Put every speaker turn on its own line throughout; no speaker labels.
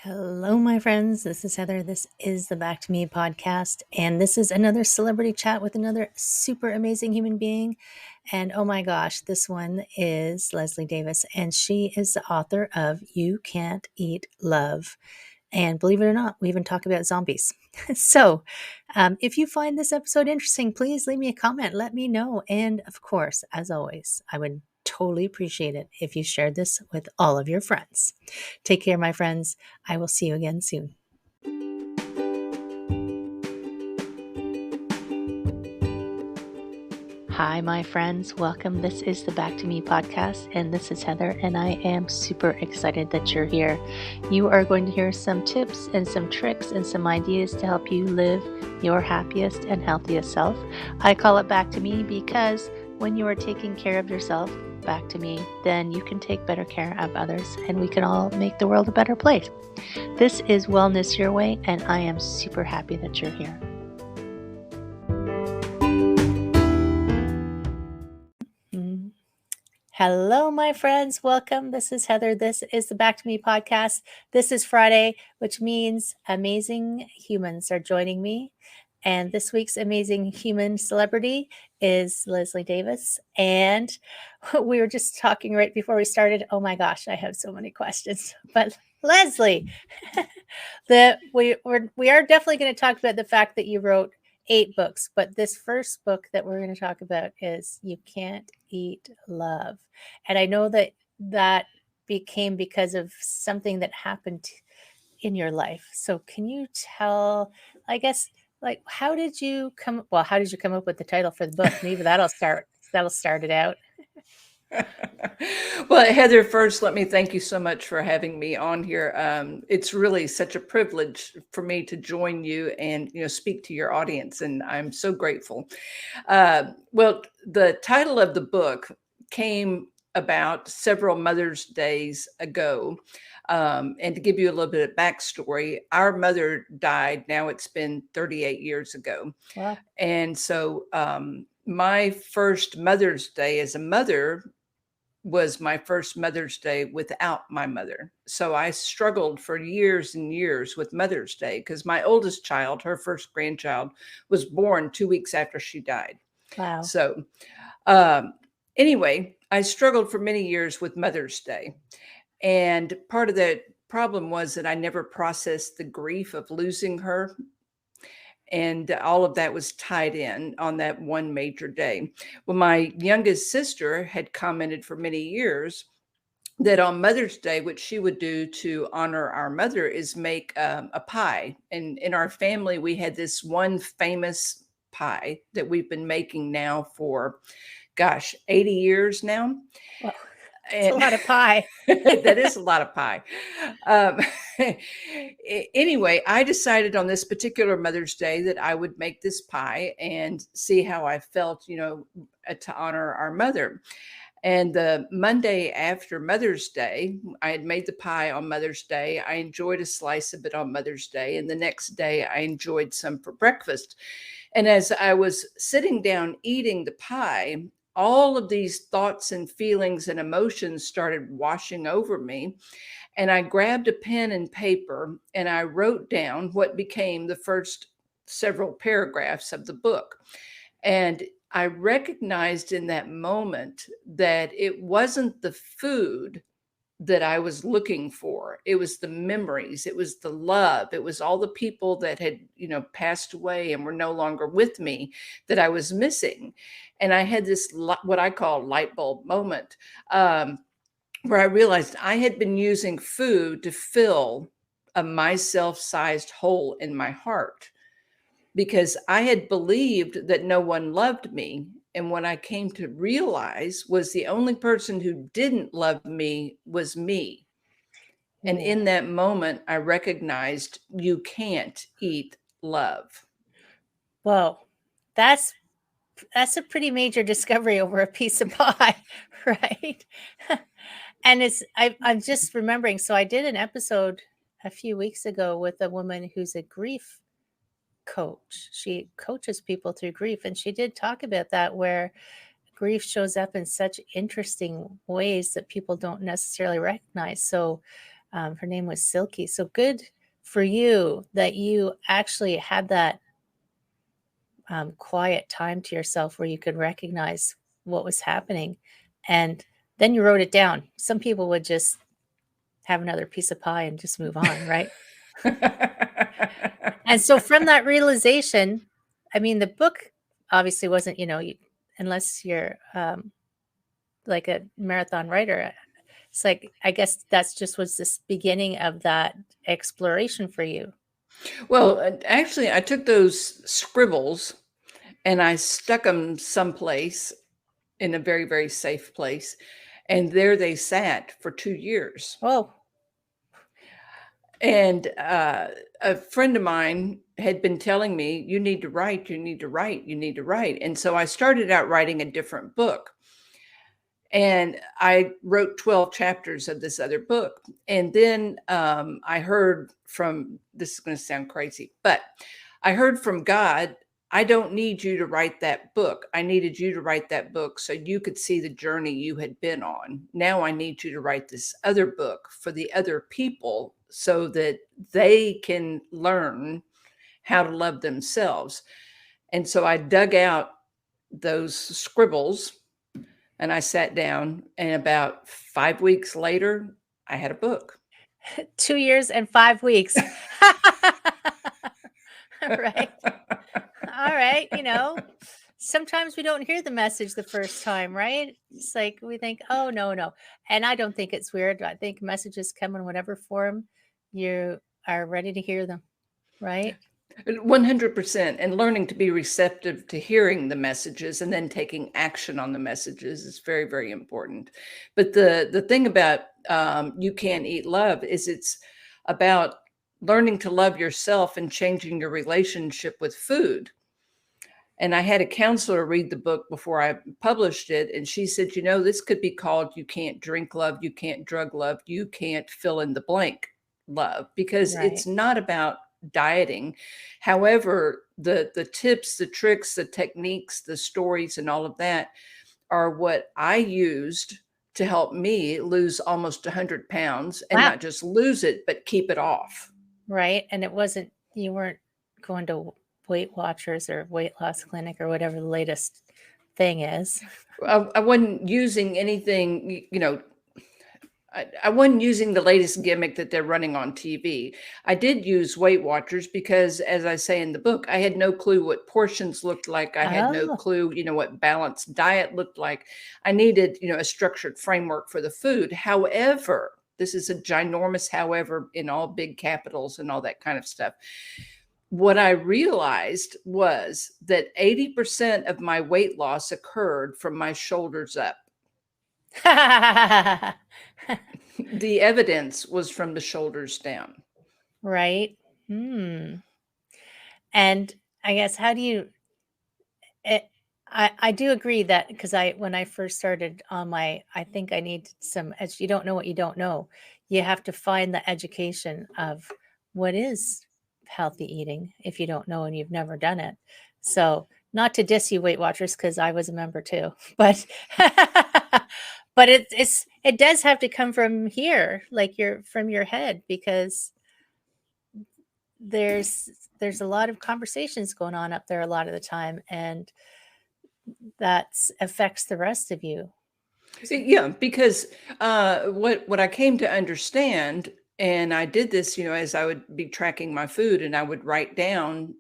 Hello, my friends. This is Heather. This is the Back to Me podcast. And this is another celebrity chat with another super amazing human being. And oh my gosh, this one is Leslie Davis. And she is the author of You Can't Eat Love. And believe it or not, we even talk about zombies. So if you find this episode interesting, please leave me a comment. Let me know. And of course, as always, I would totally appreciate it if you shared this with all of your friends. Take care, my friends. I will see you again soon. Hi, my friends. Welcome. This is the Back to Me podcast, and this is Heather, and I am super excited that you're here. You are going to hear some tips and some tricks and some ideas to help you live your happiest and healthiest self. I call it Back to Me because when you are taking care of yourself, back to me, then you can take better care of others, and we can all make the world a better place. This is Wellness Your Way, and I am super happy that you're here. Hello, my friends. Welcome. This is Heather. This is the Back to Me podcast. This is Friday, which means amazing humans are joining me. And this week's amazing human celebrity is Leslie Davis. And we were just talking right before we started. Oh my gosh, I have so many questions. But Leslie, we are definitely going to talk about the fact that you wrote 8 books, but this first book that we're going to talk about is You Can't Eat Love. And I know that became because of something that happened in your life. So can you tell, I guess, like, how did you come up with the title for the book? Maybe that'll start it out.
Well, Heather, first, let me thank you so much for having me on here. It's really such a privilege for me to join you and speak to your audience, and I'm so grateful. Well, the title of the book came about several Mother's Days ago. And to give you a little bit of backstory, our mother died. Now it's been 38 years ago.
Wow.
And so my first Mother's Day as a mother was my first Mother's Day without my mother. So I struggled for years and years with Mother's Day because my oldest child, her first grandchild, was born 2 weeks after she died.
Wow.
So anyway, I struggled for many years with Mother's Day. And part of the problem was that I never processed the grief of losing her. And all of that was tied in on that one major day. Well, my youngest sister had commented for many years that on Mother's Day, what she would do to honor our mother is make a pie. And in our family, we had this one famous pie that we've been making now for, 80 years now.
Well, it's a lot of pie.
That is a lot of pie. Anyway, I decided on this particular Mother's Day that I would make this pie and see how I felt, to honor our mother. And the Monday after Mother's Day, I had made the pie on Mother's Day. I enjoyed a slice of it on Mother's Day. And the next day, I enjoyed some for breakfast. And as I was sitting down eating the pie, all of these thoughts and feelings and emotions started washing over me. And I grabbed a pen and paper and I wrote down what became the first several paragraphs of the book. And I recognized in that moment that it wasn't the food that I was looking for. It was the memories. It was the love. It was all the people that had, passed away and were no longer with me that I was missing. And I had this, what I call light bulb moment, where I realized I had been using food to fill a myself-sized hole in my heart because I had believed that no one loved me. And what I came to realize was the only person who didn't love me was me. And in that moment, I recognized you can't eat love.
Whoa, that's a pretty major discovery over a piece of pie, right? And I'm just remembering. So I did an episode a few weeks ago with a woman who's a grief coach. She coaches people through grief, and she did talk about that, where grief shows up in such interesting ways that people don't necessarily recognize. So Her name was Silky. So good for you that you actually had that quiet time to yourself where you could recognize what was happening. And then you wrote it down. Some people would just have another piece of pie and just move on, right? And so from that realization, I mean, the book obviously wasn't, unless you're like a marathon writer, it's like, I guess that's just was this beginning of that exploration for you.
Well, actually, I took those scribbles and I stuck them someplace in a very, very safe place. And there they sat for 2 years.
Oh,
And a friend of mine had been telling me, you need to write, you need to write, you need to write. And so I started out writing a different book. And I wrote 12 chapters of this other book. And then I heard from, this is going to sound crazy, but I heard from God, I don't need you to write that book. I needed you to write that book so you could see the journey you had been on. Now I need you to write this other book for the other people so that they can learn how to love themselves. And so I dug out those scribbles and I sat down, and about 5 weeks later, I had a book.
2 years and 5 weeks. Right. All right, sometimes we don't hear the message the first time, right? It's like we think, "Oh, no, no." And I don't think it's weird. I think messages come in whatever form you are ready to hear them, right?
100%. And learning to be receptive to hearing the messages and then taking action on the messages is very, very important. But the thing about You Can't Eat Love is it's about learning to love yourself and changing your relationship with food. And I had a counselor read the book before I published it. And she said, this could be called You Can't Drink Love, You Can't Drug Love, You Can't Fill in the Blank Love, because
Right.
it's not about dieting. However, the tips, the tricks, the techniques, the stories, and all of that are what I used to help me lose almost 100 pounds, and
Wow.
not just lose it, but keep it off.
Right, and you weren't going to Weight Watchers or weight loss clinic or whatever the latest thing is.
I wasn't using anything, I wasn't using the latest gimmick that they're running on TV. I did use Weight Watchers because, as I say in the book, I had no clue what portions looked like. I had no
Oh,
clue, what balanced diet looked like. I needed, a structured framework for the food. However, this is a ginormous however in all big capitals and all that kind of stuff. What I realized was that 80% of my weight loss occurred from my shoulders up. The evidence was from the shoulders down.
right. And I guess how do you it, I do agree that because when I first started on I think I need some you don't know what you don't know. You have to find the education of what is healthy eating if you don't know and you've never done it. So not to diss you Weight Watchers because I was a member too, but but it does have to come from here, like from your head, because there's there's a lot of conversations going on up there a lot of the time, and that affects the rest of you.
Yeah, because what I came to understand, and I did this, as I would be tracking my food, and I would write down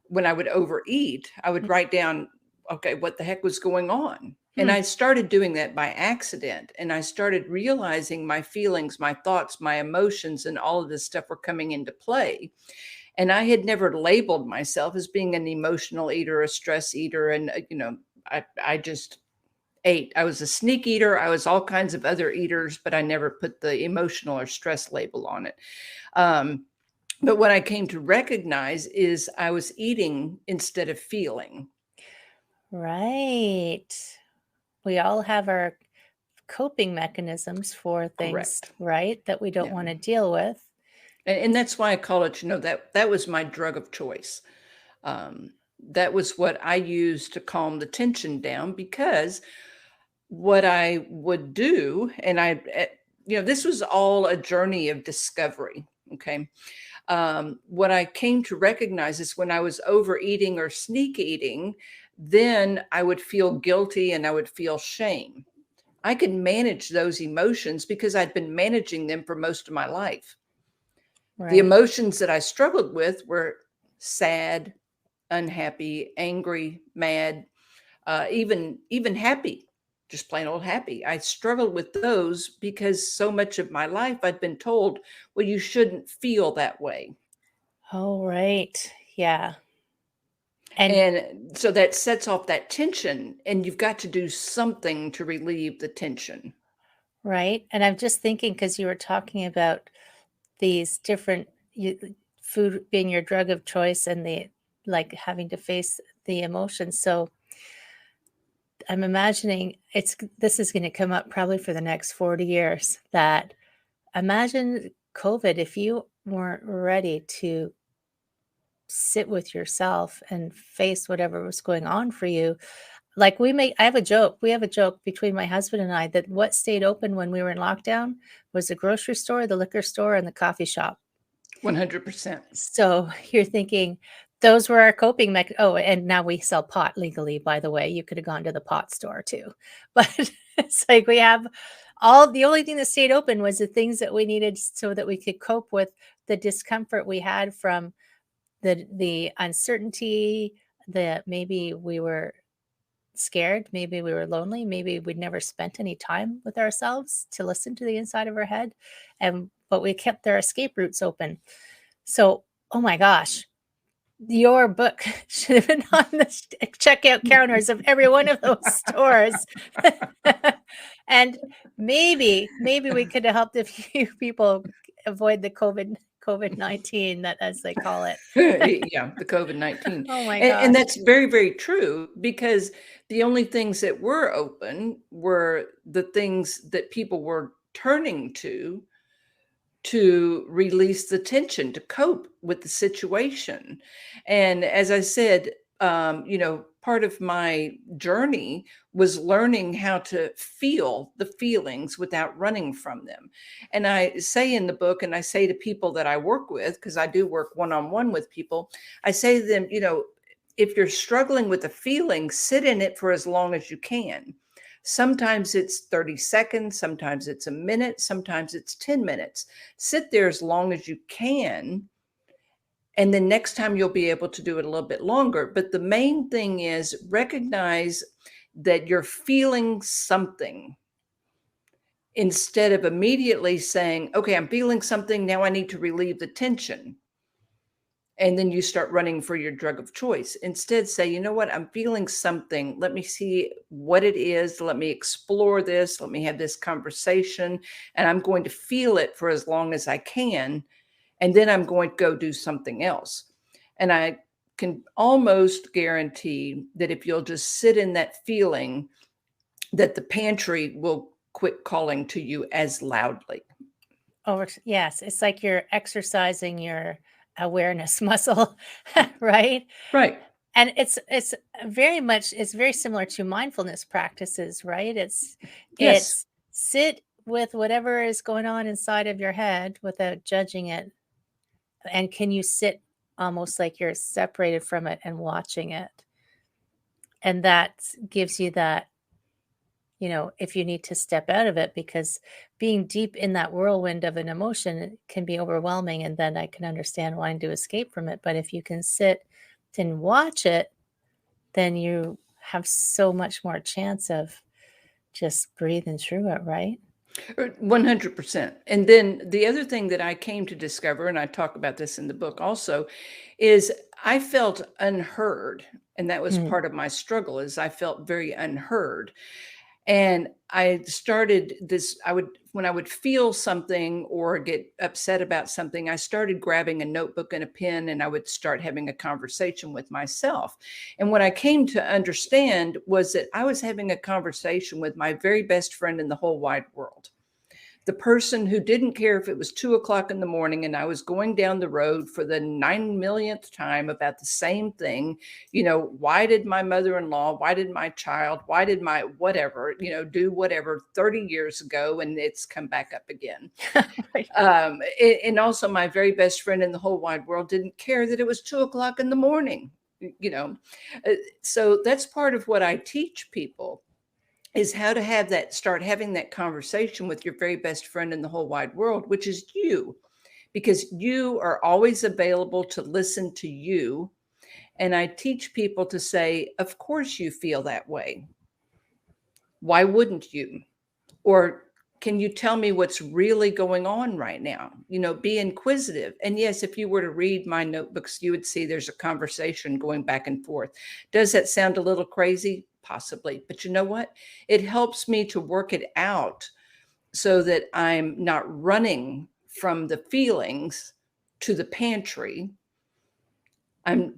when I would overeat, I would write down, okay, what the heck was going on? And
Hmm.
I started doing that by accident. And I started realizing my feelings, my thoughts, my emotions, and all of this stuff were coming into play. And I had never labeled myself as being an emotional eater, a stress eater. And, I just ate. I was a sneak eater. I was all kinds of other eaters, but I never put the emotional or stress label on it. But what I came to recognize is I was eating instead of feeling.
Right. We all have our coping mechanisms for things,
Correct.
right, that we don't
Yeah.
want to deal with.
And that's why I call it, that was my drug of choice. That was what I used to calm the tension down, because what I would do, and this was all a journey of discovery. Okay. What I came to recognize is when I was overeating or sneak eating, then I would feel guilty and I would feel shame. I could manage those emotions because I'd been managing them for most of my life. The
Right.
emotions that I struggled with were sad, unhappy, angry, mad, even happy, just plain old happy. I struggled with those because so much of my life I'd been told, well, you shouldn't feel that way.
Oh, right. Yeah. And
And so that sets off that tension, and you've got to do something to relieve the tension.
right. And I'm just thinking because you were talking about these different food being your drug of choice and the like having to face the emotions. So I'm imagining this is going to come up probably for the next 40 years that imagine COVID if you weren't ready to sit with yourself and face whatever was going on for you. Like I have a joke. We have a joke between my husband and I that what stayed open when we were in lockdown was the grocery store, the liquor store, and the coffee shop.
100%.
So you're thinking those were our coping oh, and now we sell pot legally, by the way. You could have gone to the pot store too. But it's like we have the only thing that stayed open was the things that we needed so that we could cope with the discomfort we had from the uncertainty, that maybe we were scared, maybe we were lonely, maybe we'd never spent any time with ourselves to listen to the inside of our head, but we kept their escape routes open. So, oh my gosh, your book should have been on the checkout counters of every one of those stores. And maybe we could have helped a few people avoid the COVID-19, that as they call it.
Yeah, the COVID-19.
Oh my
And
gosh.
that's very, very true, because the only things that were open were the things that people were turning to release the tension, to cope with the situation. And as I said, part of my journey was learning how to feel the feelings without running from them. And I say in the book, and I say to people that I work with, because I do work one-on-one with people, I say to them, if you're struggling with a feeling, sit in it for as long as you can. Sometimes it's 30 seconds, sometimes it's a minute, sometimes it's 10 minutes. Sit there as long as you can. And then next time you'll be able to do it a little bit longer. But the main thing is recognize that you're feeling something instead of immediately saying, okay, I'm feeling something. Now I need to relieve the tension. And then you start running for your drug of choice. Instead, say, you know what, I'm feeling something. Let me see what it is. Let me explore this. Let me have this conversation. And I'm going to feel it for as long as I can. And then I'm going to go do something else. And I can almost guarantee that if you'll just sit in that feeling, that the pantry will quit calling to you as loudly.
Oh, yes, it's like you're exercising your awareness muscle, right?
Right.
And it's very similar to mindfulness practices, right?
Yes.
It's sit with whatever is going on inside of your head without judging it. And can you sit almost like you're separated from it and watching it? And that gives you that, if you need to step out of it, because being deep in that whirlwind of an emotion can be overwhelming. And then I can understand wanting to escape from it. But if you can sit and watch it, then you have so much more chance of just breathing through it, right?
100%. And then the other thing that I came to discover, and I talk about this in the book also, is I felt unheard. And that was
Mm.
part of my struggle, is I felt very unheard. And I started this, when I would feel something or get upset about something, I started grabbing a notebook and a pen, and I would start having a conversation with myself. And what I came to understand was that I was having a conversation with my very best friend in the whole wide world. the person who didn't care if it was 2 o'clock in the morning and I was going down the road for the 9 millionth time about the same thing. Why did my mother-in-law, why did my child, why did my whatever, do whatever 30 years ago, and it's come back up again.
Right.
And also my very best friend in the whole wide world didn't care that it was 2 o'clock in the morning. So that's part of what I teach people, is how to start having that conversation with your very best friend in the whole wide world, which is you, because you are always available to listen to you. And I teach people to say, of course you feel that way. Why wouldn't you? Or can you tell me what's really going on right now? Be inquisitive. And yes, if you were to read my notebooks, you would see there's a conversation going back and forth. Does that sound a little crazy? Possibly. But you know what? It helps me to work it out so that I'm not running from the feelings to the pantry. I'm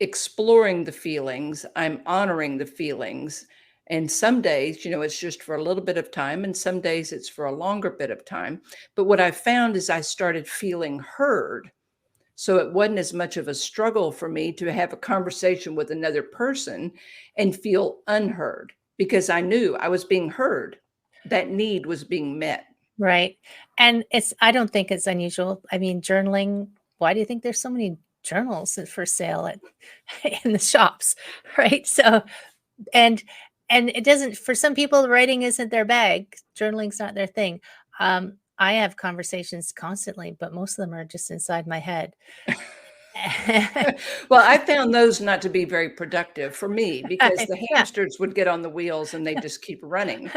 exploring the feelings. I'm honoring the feelings. And some days, it's just for a little bit of time, and some days it's for a longer bit of time. But what I found is I started feeling heard. So it wasn't as much of a struggle for me to have a conversation with another person and feel unheard, because I knew I was being heard. That need was being met.
Right. And I don't think it's unusual. I mean, journaling, why do you think there's so many journals for sale in the shops? Right. So, and it doesn't, for some people, writing isn't their bag. Journaling's not their thing. I have conversations constantly, but most of them are just inside my head.
Well, I found those not to be very productive for me, because the
Yeah.
hamsters would get on the wheels and they just keep running.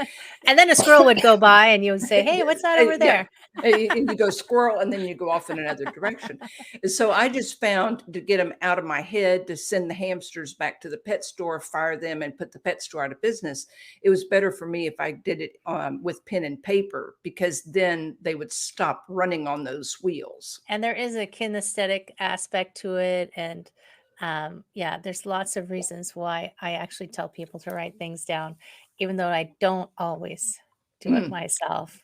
And then a squirrel would go by and you would say, hey, what's that over
Yeah.
there?
And you go squirrel, and then you go off in another direction. So I just found, to get them out of my head, to send the hamsters back to the pet store, fire them, and put the pet store out of business. It was better for me if I did it with pen and paper, because then they would stop running on those wheels.
And there is a kinesthetic aspect to it. And yeah, there's lots of reasons why I actually tell people to write things down, even though I don't always do it myself.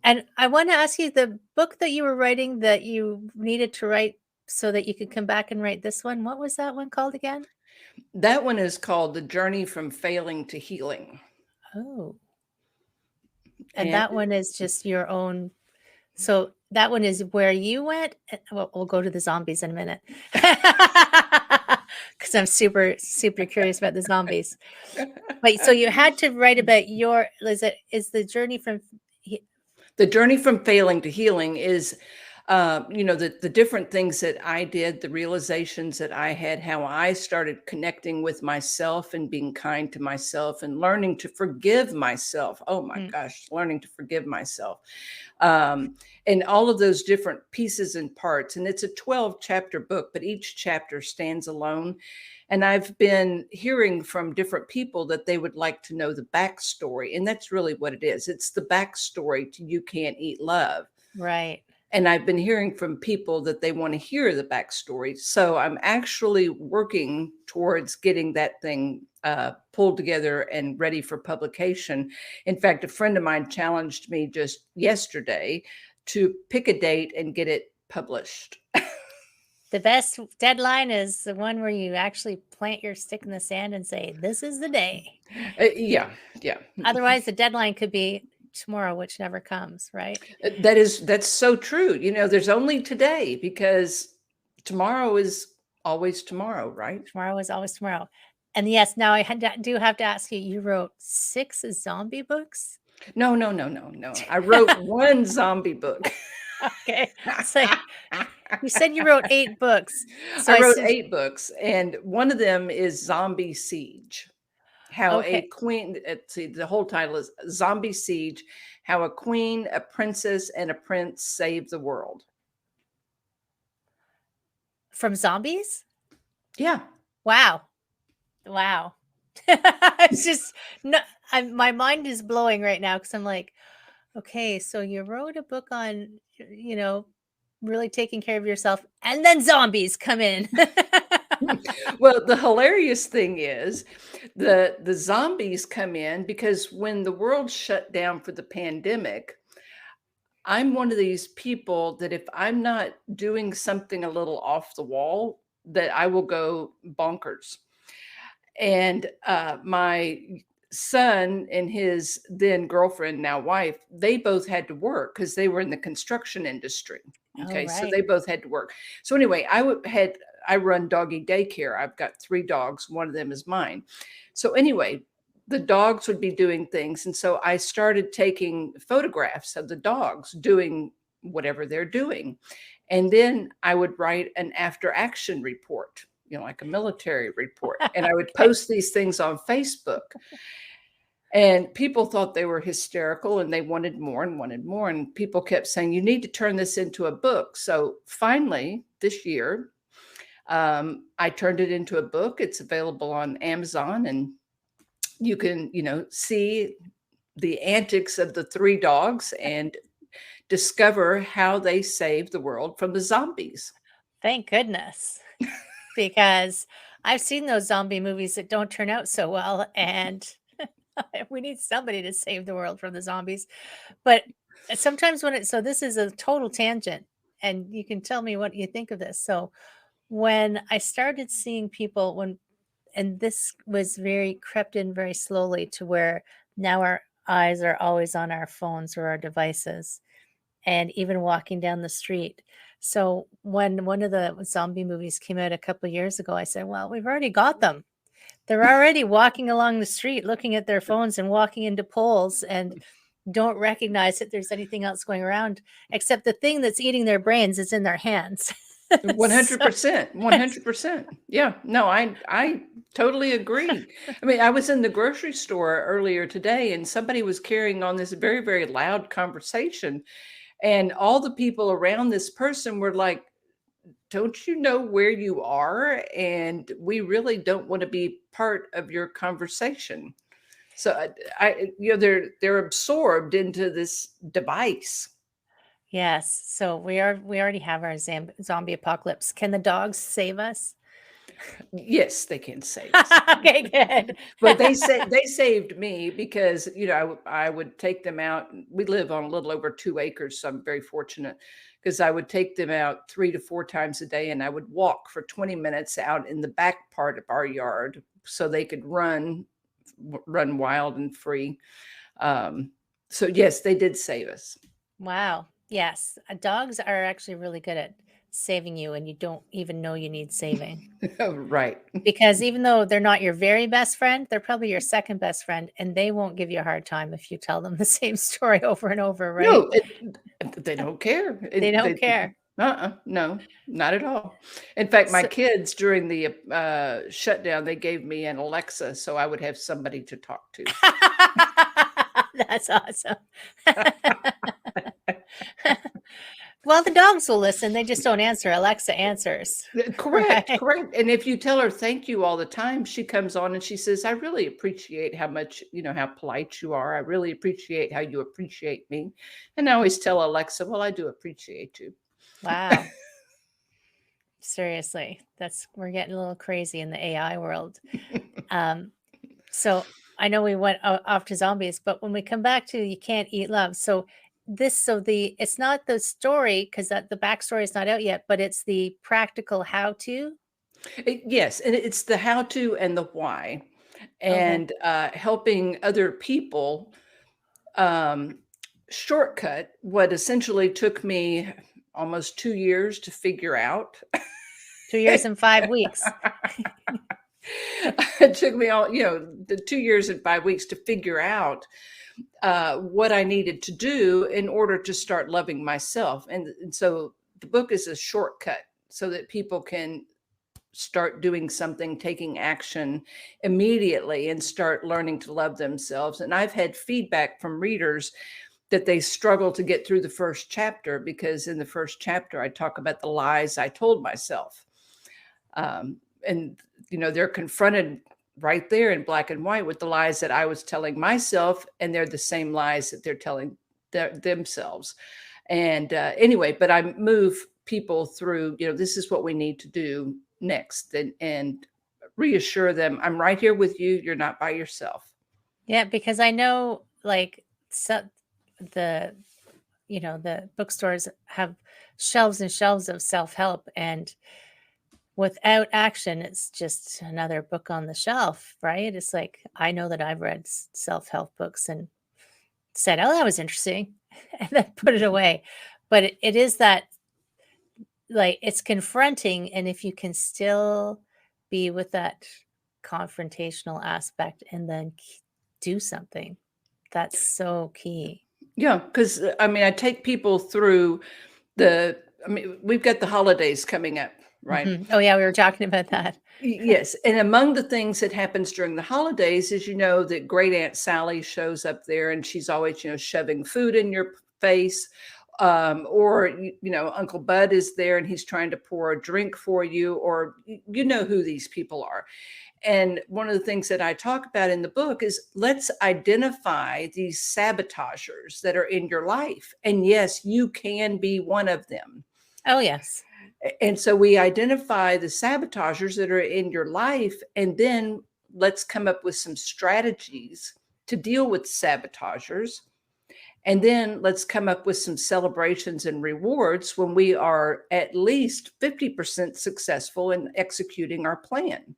And I want to ask you, the book that you were writing that you needed to write so that you could come back and write this one, what was that one called again?
That one is called The Journey from Failing to Healing.
Oh, and that one is just your own. So that one is where you went. Well, we'll go to the zombies in a minute, because I'm super, super curious about the zombies. But so you had to write about is the journey from.
The journey from failing to healing is, the different things that I did, the realizations that I had, how I started connecting with myself and being kind to myself and learning to forgive myself. Oh my gosh, learning to forgive myself. And all of those different pieces and parts. And it's a 12-chapter book, but each chapter stands alone. And I've been hearing from different people that they would like to know the backstory. And that's really what it is. It's the backstory to You Can't Eat Love.
Right.
And I've been hearing from people that they want to hear the backstory. So I'm actually working towards getting that thing pulled together and ready for publication. In fact, a friend of mine challenged me just yesterday to pick a date and get it published.
The best deadline is the one where you actually plant your stick in the sand and say, this is the day.
Yeah.
Otherwise, the deadline could be tomorrow, which never comes, right?
That's so true. There's only today, because tomorrow is always tomorrow, right?
Tomorrow is always tomorrow. And yes, now I do have to ask you, you wrote 6 zombie books?
No. I wrote one zombie book.
Okay. So you said you wrote 8 books. So
I wrote 8 books, and one of them is Zombie Siege. How a queen, the whole title is Zombie Siege, how a queen, a princess, and a prince save the world.
From zombies?
Yeah.
Wow. It's just, no, my mind is blowing right now, because I'm like, okay, so you wrote a book on, really taking care of yourself, and then zombies come in.
Well, the hilarious thing is the zombies come in because when the world shut down for the pandemic, I'm one of these people that if I'm not doing something a little off the wall, that I will go bonkers. And my son and his then girlfriend, now wife, they both had to work because they were in the construction industry.
Oh,
Okay, so
right.
they both had to work. So anyway, I run doggy daycare. I've got 3 dogs. One of them is mine. So anyway, the dogs would be doing things, and so I started taking photographs of the dogs doing whatever they're doing, and then I would write an after action report, like a military report. And I would
Okay.
post these things on Facebook. And people thought they were hysterical and they wanted more and wanted more. And people kept saying, you need to turn this into a book. So finally, this year, I turned it into a book. It's available on Amazon, and you can, see the antics of the 3 dogs and discover how they saved the world from the zombies.
Thank goodness. Because I've seen those zombie movies that don't turn out so well, and we need somebody to save the world from the zombies. But sometimes so this is a total tangent, and you can tell me what you think of this. So when I started seeing people and this was very crept in very slowly to where now our eyes are always on our phones or our devices and even walking down the street. So when one of the zombie movies came out a couple years ago, I said, well, we've already got them. They're already walking along the street, looking at their phones and walking into poles and don't recognize that there's anything else going around except the thing that's eating their brains is in their hands. So
100%, 100%. Yeah, no, I totally agree. I mean, I was in the grocery store earlier today and somebody was carrying on this very, very loud conversation. And all the people around this person were like, don't you know where you are? And we really don't want to be part of your conversation. So they're absorbed into this device.
yes, so we already have our zombie apocalypse. Can the dogs save us?
Yes, they can save us.
Okay, good.
But they saved me because, I would take them out. We live on a little over 2 acres, so I'm very fortunate because I would take them out 3 to 4 times a day and I would walk for 20 minutes out in the back part of our yard so they could run wild and free. So yes, they did save us.
Wow. Yes, dogs are actually really good at saving you, and you don't even know you need saving.
Right.
Because even though they're not your very best friend, they're probably your second best friend, and they won't give you a hard time if you tell them the same story over and over, right?
No, they don't care.
They don't care.
No, not at all. In fact, my
So
kids during the shutdown, they gave me an Alexa so I would have somebody to talk to.
that's awesome. Well, the dogs will listen, they just don't answer. Alexa answers,
Correct,
right?
correct. And if you tell her thank you all the time, she comes on and she says, I really appreciate how much, how polite you are. I really appreciate how you appreciate me. And I always tell Alexa, well, I do appreciate you.
Wow. Seriously, we're getting a little crazy in the AI world. Um, so I know we went off to zombies, but when we come back to you can't eat love. So it's not the story because the backstory is not out yet, but it's the practical how to.
Yes, and it's the how to and the why,
Okay.
and helping other people um, shortcut what essentially took me almost 2 years to figure out.
2 years and 5 weeks.
It took me the 2 years and 5 weeks to figure out what I needed to do in order to start loving myself. And so the book is a shortcut so that people can start doing something, taking action immediately and start learning to love themselves. And I've had feedback from readers that they struggle to get through the first chapter because in the first chapter, I talk about the lies I told myself. And, they're confronted right there in black and white with the lies that I was telling myself, and they're the same lies that they're telling themselves. And anyway, but I move people through, this is what we need to do next, and reassure them, I'm right here with you. You're not by yourself.
Yeah, because I know like so the the bookstores have shelves and shelves of self-help, and without action, it's just another book on the shelf, right? It's like, I know that I've read self-help books and said, "Oh, that was interesting," and then put it away. But it is that, like, it's confronting, and if you can still be with that confrontational aspect and then do something, that's so key.
Yeah, because I mean, I take people through I mean, we've got the holidays coming up, right?
Oh, yeah, we were talking about that.
Yes, and among the things that happens during the holidays is, that Great Aunt Sally shows up there, and she's always, shoving food in your face. Or Uncle Bud is there and he's trying to pour a drink for you, or you know who these people are. And one of the things that I talk about in the book is, let's identify these sabotagers that are in your life. And yes, you can be one of them.
Oh, yes.
And so we identify the sabotagers that are in your life, and then let's come up with some strategies to deal with sabotagers. And then let's come up with some celebrations and rewards when we are at least 50% successful in executing our plan.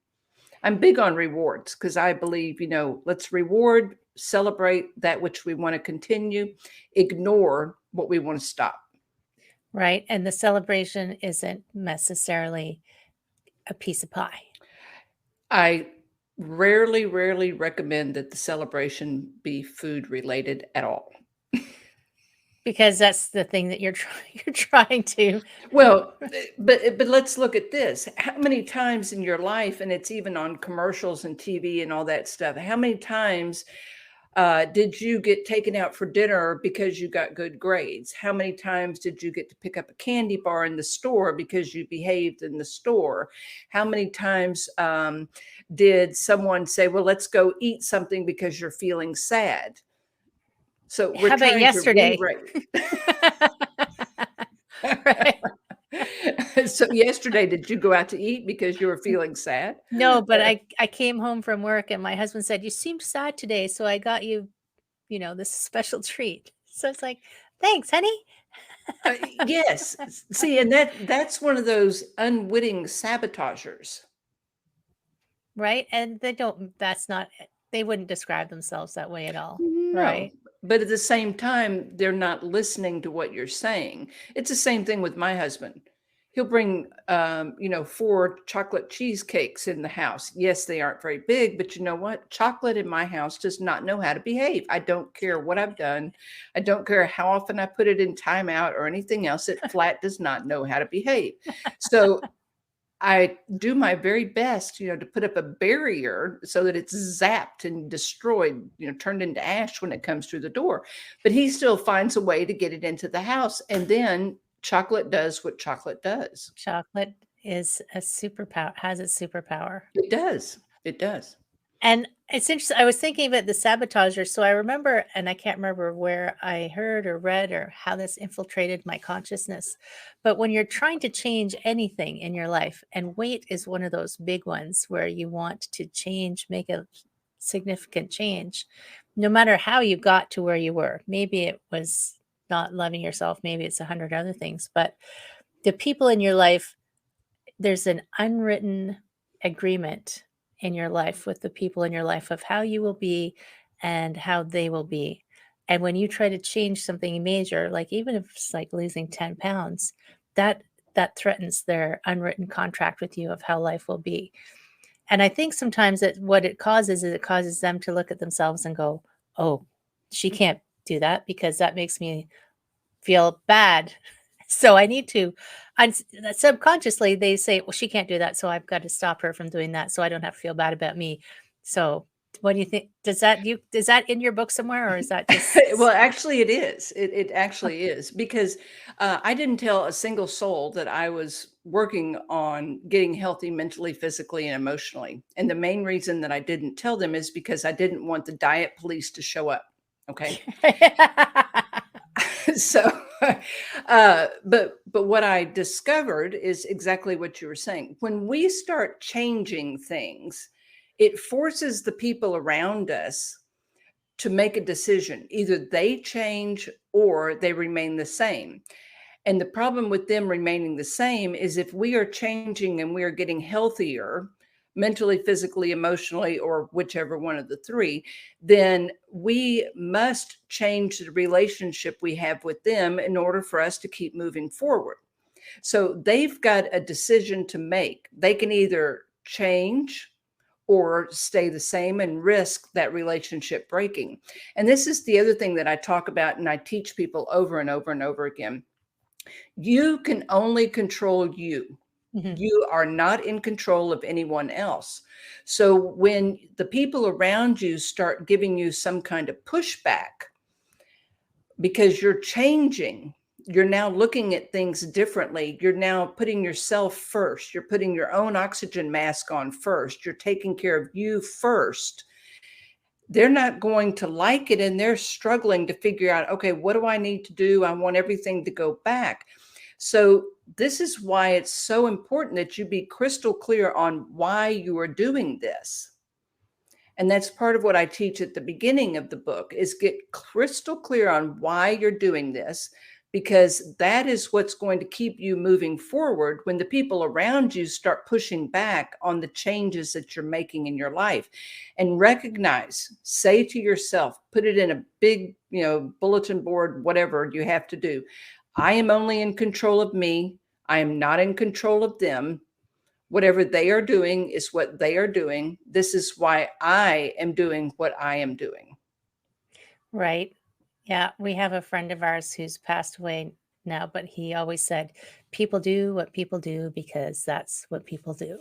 I'm big on rewards because I believe, let's reward, celebrate that which we want to continue, ignore what we want to stop.
Right. And the celebration isn't necessarily a piece of pie.
I rarely recommend that the celebration be food related at all.
Because that's the thing that you're trying to.
Well, but let's look at this. How many times in your life, and it's even on commercials and TV and all that stuff, how many times did you get taken out for dinner because you got good grades? How many times did you get to pick up a candy bar in the store because you behaved in the store? How many times did someone say, well, let's go eat something because you're feeling sad? So we're
How about
trying to
yesterday?
rewrite.
Right.
So yesterday, did you go out to eat because you were feeling sad?
No, but I came home from work and my husband said, "You seemed sad today, so I got you, this special treat." So it's like, "Thanks, honey."
Yes. See, and that's one of those unwitting sabotagers.
Right? And they wouldn't describe themselves that way at all,
No,
right?
but at the same time, they're not listening to what you're saying. It's the same thing with my husband. He'll bring, 4 chocolate cheesecakes in the house. Yes, they aren't very big, but you know what? Chocolate in my house does not know how to behave. I don't care what I've done. I don't care how often I put it in timeout or anything else. It flat does not know how to behave. So I do my very best, to put up a barrier so that it's zapped and destroyed, turned into ash when it comes through the door. But he still finds a way to get it into the house. And then chocolate does what chocolate does.
Chocolate is a superpower, has a superpower.
It does. It does.
And it's interesting. I was thinking about the sabotager. So I remember, and I can't remember where I heard or read or how this infiltrated my consciousness. But when you're trying to change anything in your life, and weight is one of those big ones where you want to change, make a significant change, no matter how you got to where you were. Maybe it was not loving yourself, maybe it's 100 other things. But the people in your life, there's an unwritten agreement in your life with the people in your life of how you will be and how they will be. And when you try to change something major, like even if it's like losing 10 pounds, that threatens their unwritten contract with you of how life will be. And I think sometimes that what it causes is it causes them to look at themselves and go, "Oh, she can't do that because that makes me feel bad." So I need to, subconsciously, they say, well, she can't do that. So I've got to stop her from doing that. So I don't have to feel bad about me. So what do you think? Is that in your book somewhere, or is that
Well,
just,
actually, it is. It actually is, because I didn't tell a single soul that I was working on getting healthy mentally, physically, and emotionally. And the main reason that I didn't tell them is because I didn't want the diet police to show up. Okay. So, but what I discovered is exactly what you were saying. When we start changing things, it forces the people around us to make a decision. Either they change or they remain the same. And the problem with them remaining the same is if we are changing and we are getting healthier mentally, physically, emotionally, or whichever one of the three, then we must change the relationship we have with them in order for us to keep moving forward. So they've got a decision to make. They can either change or stay the same and risk that relationship breaking. And this is the other thing that I talk about and I teach people over and over and over again. You can only control you.
Mhm.
You are not in control of anyone else. So when the people around you start giving you some kind of pushback because you're changing, you're now looking at things differently. You're now putting yourself first. You're putting your own oxygen mask on first. You're taking care of you first. They're not going to like it and they're struggling to figure out, okay, what do I need to do? I want everything to go back. So this is why it's so important that you be crystal clear on why you are doing this. And that's part of what I teach at the beginning of the book is get crystal clear on why you're doing this, because that is what's going to keep you moving forward when the people around you start pushing back on the changes that you're making in your life. And recognize, say to yourself, put it in a big, bulletin board, whatever you have to do. I am only in control of me. I am not in control of them. Whatever they are doing is what they are doing. This is why I am doing what I am doing.
Right. Yeah, we have a friend of ours who's passed away now, but he always said, "People do what people do because that's what people do."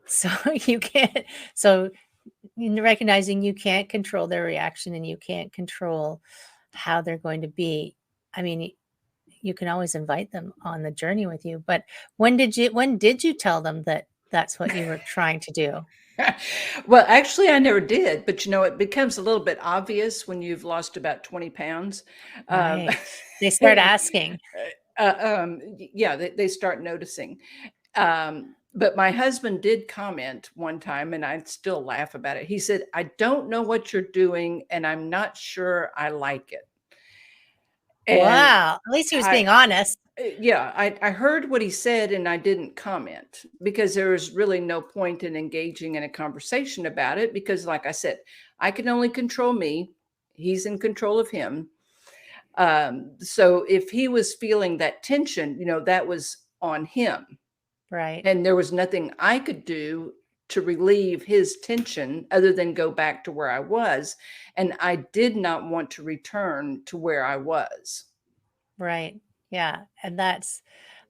So you can't. So recognizing you can't control their reaction and you can't control how they're going to be. I mean, you can always invite them on the journey with you. But when did you tell them that that's what you were trying to do?
Well, actually, I never did, but it becomes a little bit obvious when you've lost about 20 pounds. Um,
Right. They start asking.
yeah, they start noticing. But my husband did comment one time, and I still laugh about it. He said, "I don't know what you're doing, and I'm not sure I like it." And
Wow. At least he was
I,
being honest.
yeah, I heard what he said and I didn't comment because there was really no point in engaging in a conversation about it because, like I said, I can only control me. He's in control of him. So if he was feeling that tension, that was on him.
Right.
And there was nothing I could do to relieve his tension other than go back to where I was. And I did not want to return to where I was.
Right. Yeah. And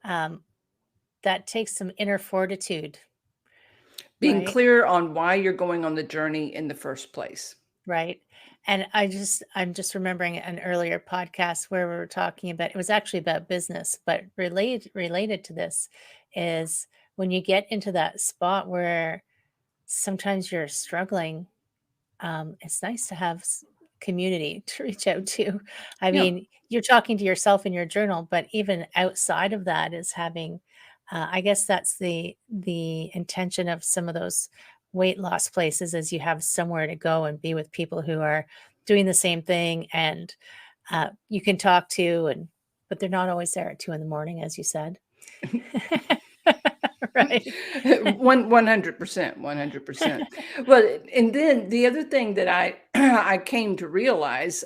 um, that takes some inner fortitude,
Being
right?
clear on why you're going on the journey in the first place.
Right. And I'm just remembering an earlier podcast where we were talking about, it was actually about business, but related to this is when you get into that spot where sometimes you're struggling, it's nice to have community to reach out to. I
Yeah.
mean, you're talking to yourself in your journal, but even outside of that is having, I guess that's the intention of some of those weight loss places is you have somewhere to go and be with people who are doing the same thing and you can talk to and but they're not always there at 2 in the morning, as you said. Right.
100%, 100%. Well, and then the other thing that I I came to realize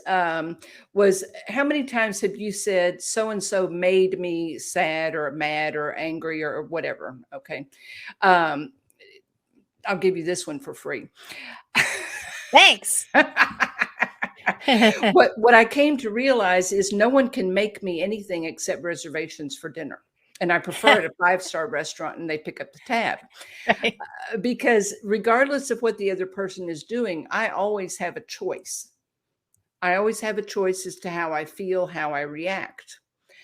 was how many times have you said so and so made me sad or mad or angry or whatever? Okay, um, I'll give you this one for free.
Thanks.
What I came to realize is no one can make me anything except reservations for dinner. And I prefer at a five-star restaurant and they pick up the tab.
Right.
Because regardless of what the other person is doing, I always have a choice. I always have a choice as to how I feel, how I react.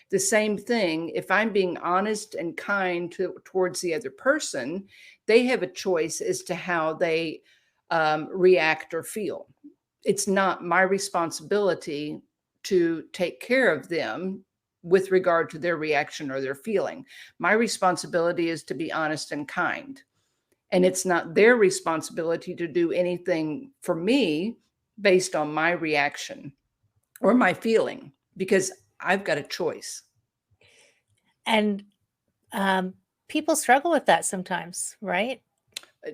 The same thing, if I'm being honest and kind towards the other person, they have a choice as to how they react or feel. It's not my responsibility to take care of them with regard to their reaction or their feeling. My responsibility is to be honest and kind. And it's not their responsibility to do anything for me based on my reaction or my feeling. because I've got a choice.
And people struggle with that sometimes, right?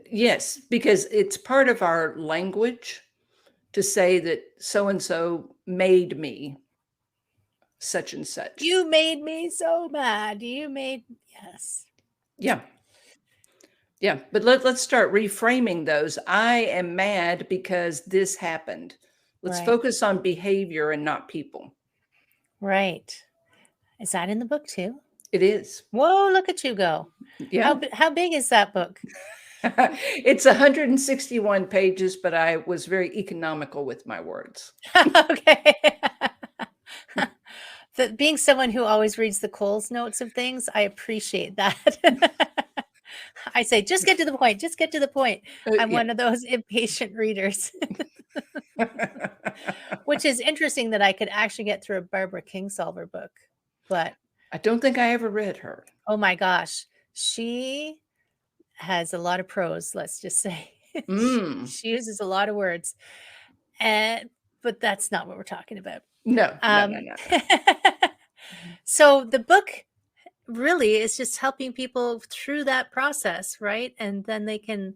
Yes, because it's part of our language to say that so and so made me such and such.
You made me so mad. Yes.
Yeah. Yeah. But let's start reframing those. I am mad because this happened. Let's
Right.
focus on behavior and not people.
Right. Is that in the book too?
It is.
Whoa, look at you go.
Yeah.
How big is that book?
It's 161 pages, but I was very economical with my words.
Okay. Being someone who always reads the Coles notes of things, I appreciate that. I say, just get to the point. Just get to the point. I'm
Yeah.
one of those impatient readers, which is interesting that I could actually get through a Barbara Kingsolver book. But
I don't think I ever read her.
oh my gosh, she has a lot of prose, let's just say.
Mm.
She uses a lot of words. And but that's not what we're talking about.
No, no, no,
Um,
no, no.
so the book really is just helping people through that process, right? And then they can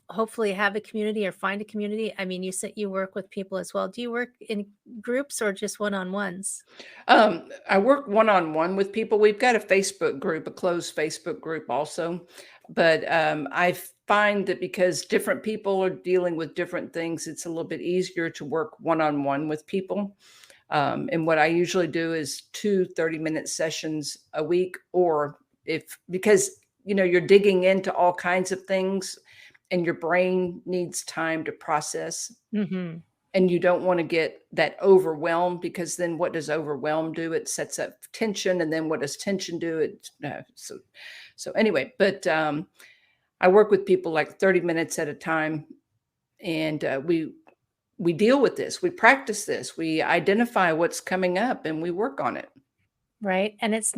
hopefully have a community or find a community. I mean, you said you work with people as well. Do you work in groups or just one-on-ones?
I work one-on-one with people. We've got a Facebook group, a closed Facebook group also. But I find that because different people are dealing with different things, it's a little bit easier to work one-on-one with people. And what I usually do is 2 30-minute sessions a week, or because you're digging into all kinds of things and your brain needs time to process,
Mm-hmm.
and you don't want to get that overwhelmed, because then what does overwhelm do? It sets up tension, and then what does tension do? So anyway, but I work with people like 30 minutes at a time, and we deal with this, we practice this, we identify what's coming up, and we work on it.
Right. And it's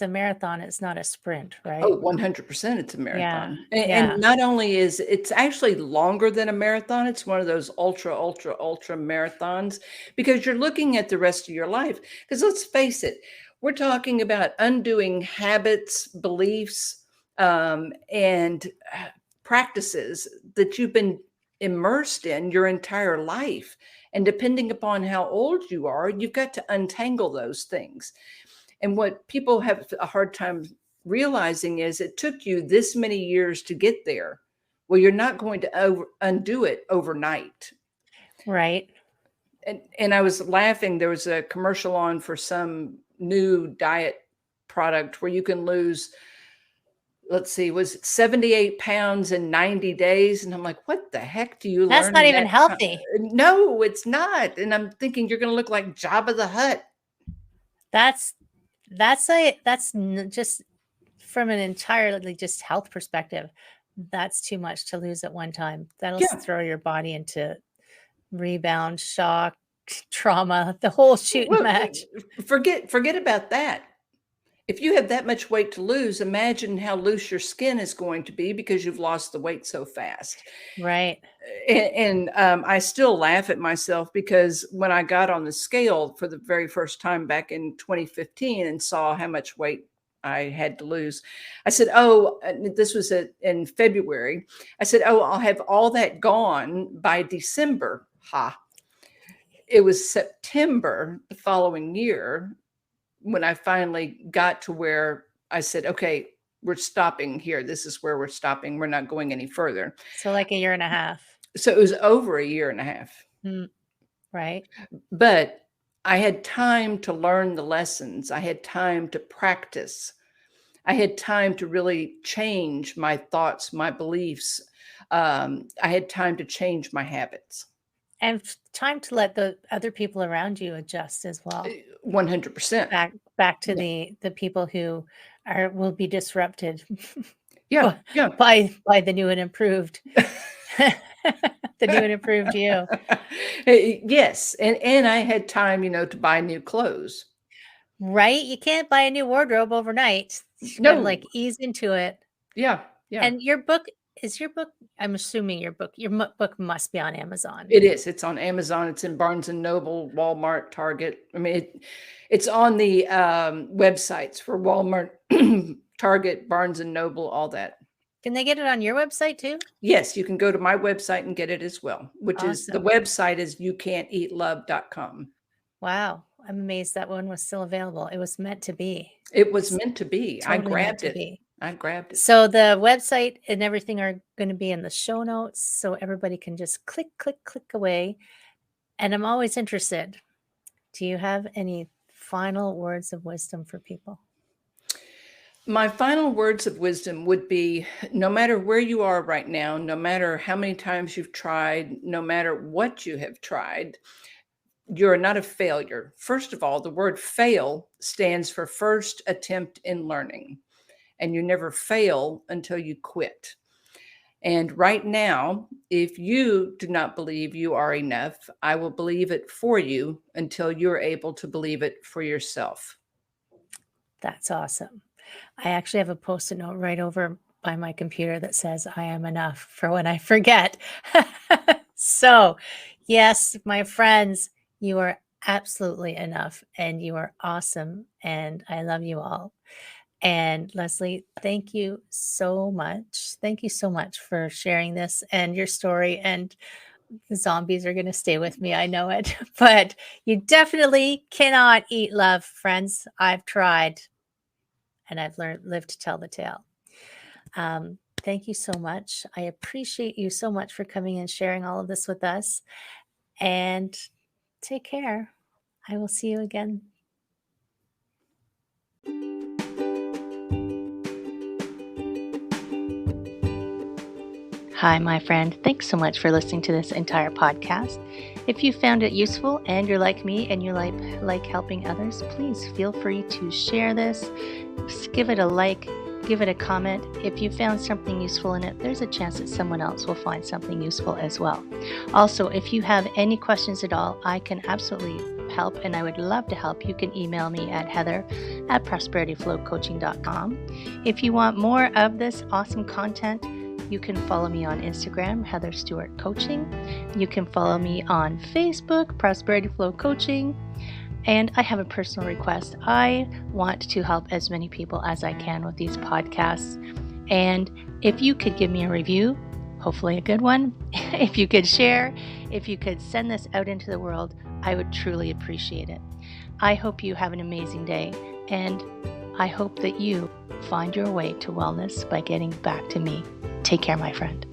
a marathon, it's not a sprint, right?
Oh, 100% it's a
Yeah.
marathon. And
Yeah.
not only is it's actually longer than a marathon, it's one of those ultra, ultra, ultra marathons, because you're looking at the rest of your life. Because let's face it, we're talking about undoing habits, beliefs, and practices that you've been immersed in your entire life. And depending upon how old you are, you've got to untangle those things. And what people have a hard time realizing is it took you this many years to get there. Well, you're not going to undo it overnight.
Right.
And I was laughing. There was a commercial on for some new diet product where you can lose, let's see, was it 78 pounds in 90 days? And I'm like, what the heck do you
That's
learn
not
in
even
that time?
healthy.
No, it's not. And I'm thinking you're going to look like Jabba the Hutt.
That's just from an entirely just health perspective. That's too much to lose at one time. That'll
Yeah.
throw your body into rebound, shock, trauma, the whole shoot and
Well,
match.
forget about that. If you have that much weight to lose, imagine how loose your skin is going to be because you've lost the weight so fast.
Right.
And I still laugh at myself, because when I got on the scale for the very first time back in 2015 and saw how much weight I had to lose, I said, oh, this was in February. I said, oh, I'll have all that gone by December. Ha. It was September the following year when I finally got to where I said, okay, we're stopping here. This is where we're stopping. We're not going any further.
So like a year and a half.
So it was over a year and a half.
Right.
But I had time to learn the lessons. I had time to practice. I had time to really change my thoughts, my beliefs. I had time to change my habits.
And time to let the other people around you adjust as well.
100%.
Back to
Yeah.
the people who will be disrupted
Yeah.
by the new and improved the new and improved you.
Yes. And I had time, to buy new clothes.
Right? You can't buy a new wardrobe overnight. You gotta
No.
like ease into it.
Yeah. Yeah.
And your book Is your book, I'm assuming your book must be on Amazon.
It is. It's on Amazon. It's in Barnes and Noble, Walmart, Target. I mean, it's on the websites for Walmart, Target, Barnes and Noble, all that.
Can they get it on your website too?
Yes, you can go to my website and get it as well, which is the
Awesome.
website is youcan'teatlove.com.
Wow. I'm amazed that one was still available. It was meant to be.
It was meant to be. I
Totally meant
grabbed
to
it.
be.
I grabbed it.
So the website and everything are going to be in the show notes, so everybody can just click, click, click away. And I'm always interested. Do you have any final words of wisdom for people?
My final words of wisdom would be, no matter where you are right now, no matter how many times you've tried, no matter what you have tried, you're not a failure. First of all, the word fail stands for first attempt in learning, and you never fail until you quit. And right now, if you do not believe you are enough, I will believe it for you until you're able to believe it for yourself.
That's awesome. I actually have a Post-it note right over by my computer that says I am enough for when I forget. So, yes, my friends, you are absolutely enough and you are awesome. And I love you all. And Leslie, thank you so much. Thank you so much for sharing this and your story. And the zombies are going to stay with me. I know it. But you definitely cannot eat love, friends. I've tried and I've lived to tell the tale. Thank you so much. I appreciate you so much for coming and sharing all of this with us. And take care. I will see you again. Hi, my friend. Thanks so much for listening to this entire podcast. If you found it useful and you're like me and you like helping others, please feel free to share this. Just give it a like, give it a comment. If you found something useful in it, there's a chance that someone else will find something useful as well. Also, if you have any questions at all, I can absolutely help and I would love to help. You can email me at heather@prosperityflowcoaching.com. If you want more of this awesome content, you can follow me on Instagram, Heather Stewart Coaching. You can follow me on Facebook, Prosperity Flow Coaching. And I have a personal request. I want to help as many people as I can with these podcasts. And if you could give me a review, hopefully a good one, if you could share, if you could send this out into the world, I would truly appreciate it. I hope you have an amazing day. And I hope that you find your way to wellness by getting back to me. Take care, my friend.